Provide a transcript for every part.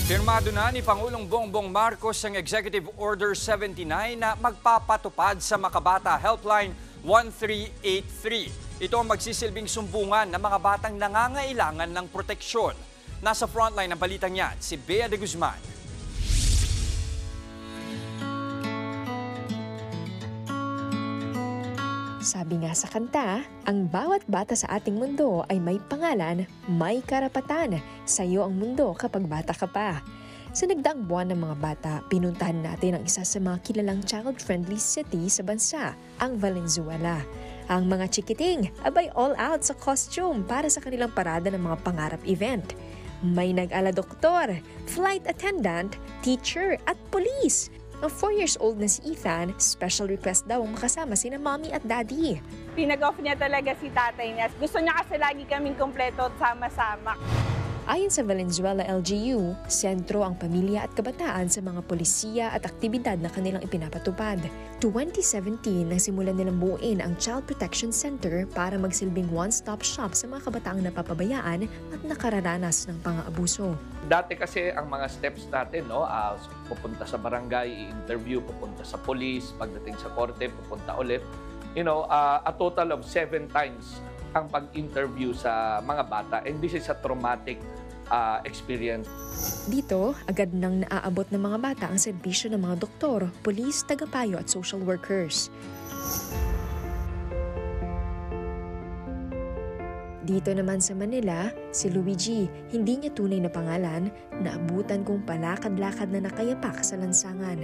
Pirmado na ni Pangulong Bongbong Marcos ang Executive Order 79 na magpapatupad sa Makabata Helpline 1383. Ito ang magsisilbing sumbungan ng mga batang nangangailangan ng proteksyon. Nasa frontline ng balitang yan, si Bea de Guzman. Sabi nga sa kanta, ang bawat bata sa ating mundo ay may pangalan, may karapatan. Sa'yo ang mundo kapag bata ka pa. Sa nagdaang buwan ng mga bata, pinuntahan natin ang isa sa mga kilalang child-friendly city sa bansa, ang Valenzuela. Ang mga chikiting, abay all out sa costume para sa kanilang parada ng mga pangarap event. May nag-ala doktor, flight attendant, teacher at police. Ang 4 years old na si Ethan, special request daw ang makasama sina mommy at daddy. Pinag-off niya talaga si tatay niya. Gusto niya kasi lagi kaming kompleto at sama-sama. Ayon sa Valenzuela LGU, sentro ang pamilya at kabataan sa mga polisiya at aktibidad na kanilang ipinapatupad. 2017 nang simulan nilang buuin ang Child Protection Center para magsilbing one-stop shop sa mga kabataang napapabayaan at nakararanas ng pang-aabuso. Dati kasi ang mga steps natin, pupunta sa barangay, i-interview, pupunta sa police, pagdating sa korte, pupunta ulit. A total of 7 times ang pag-interview sa mga bata, and this is a traumatic experience. Dito, agad nang naaabot ng mga bata ang serbisyo ng mga doktor, pulis, tagapayo at social workers. Dito naman sa Manila, si Luigi, hindi niya tunay na pangalan, naabutan kong palakad-lakad na nakayapak sa lansangan.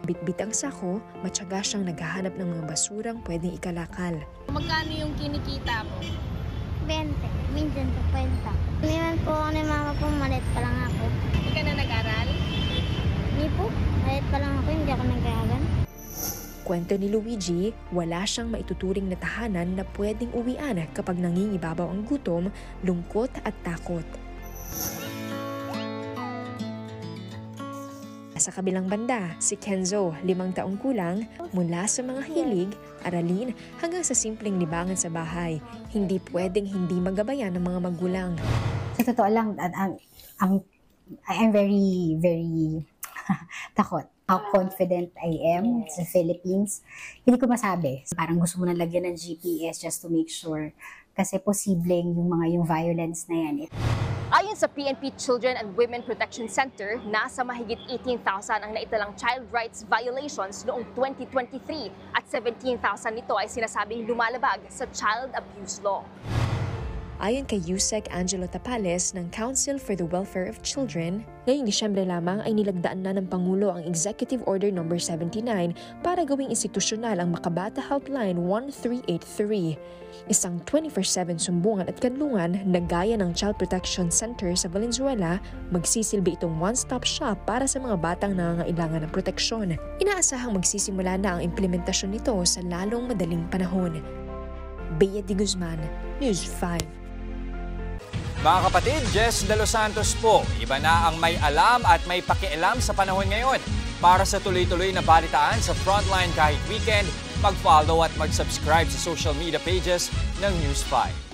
Bitbit ang sako, matyaga siyang naghahanap ng mga basurang pwedeng ikalakal. Magkano yung kinikita mo? 20, minsan 50. Iniwan po ako ni mama po, malit pa lang ako. Hindi ka na nag-aral? Hindi po, malit pa lang ako, hindi ako nag-aaral. Kwento ni Luigi, wala siyang maituturing na tahanan na pwedeng uwian kapag nangingibabaw ang gutom, lungkot at takot. Sa kabilang banda, si Kenzo, 5 taong kulang, mula sa mga hilig, aralin, hanggang sa simpleng libangan sa bahay. Hindi pwedeng hindi magabayan ng mga magulang. Sa totoo lang, I'm very, very takot. How confident I am sa Philippines, hindi ko masabi. Parang gusto mo na lagyan ng GPS just to make sure. Kasi posibleng yung violence na yan. Ayon sa PNP Children and Women Protection Center, nasa mahigit 18,000 ang naitalang child rights violations noong 2023 at 17,000 nito ay sinasabing lumalabag sa child abuse law. Ayon kay Yusek Angelo Tapales ng Council for the Welfare of Children, ngayong Disyembre lamang ay nilagdaan na ng Pangulo ang Executive Order No. 79 para gawing institusyonal ang Makabata Helpline 1383. Isang 24/7 sumbungan at kanlungan na gaya ng Child Protection Center sa Valenzuela, magsisilbi itong one-stop shop para sa mga batang nangangailangan ng proteksyon. Inaasahang magsisimula na ang implementasyon nito sa lalong madaling panahon. Bea de Guzman, News 5. Mga kapatid, Jess De Los Santos po. Iba na ang may alam at may pakialam sa panahon ngayon. Para sa tuloy-tuloy na balitaan sa Frontline kahit weekend, mag-follow at mag-subscribe sa social media pages ng News 5.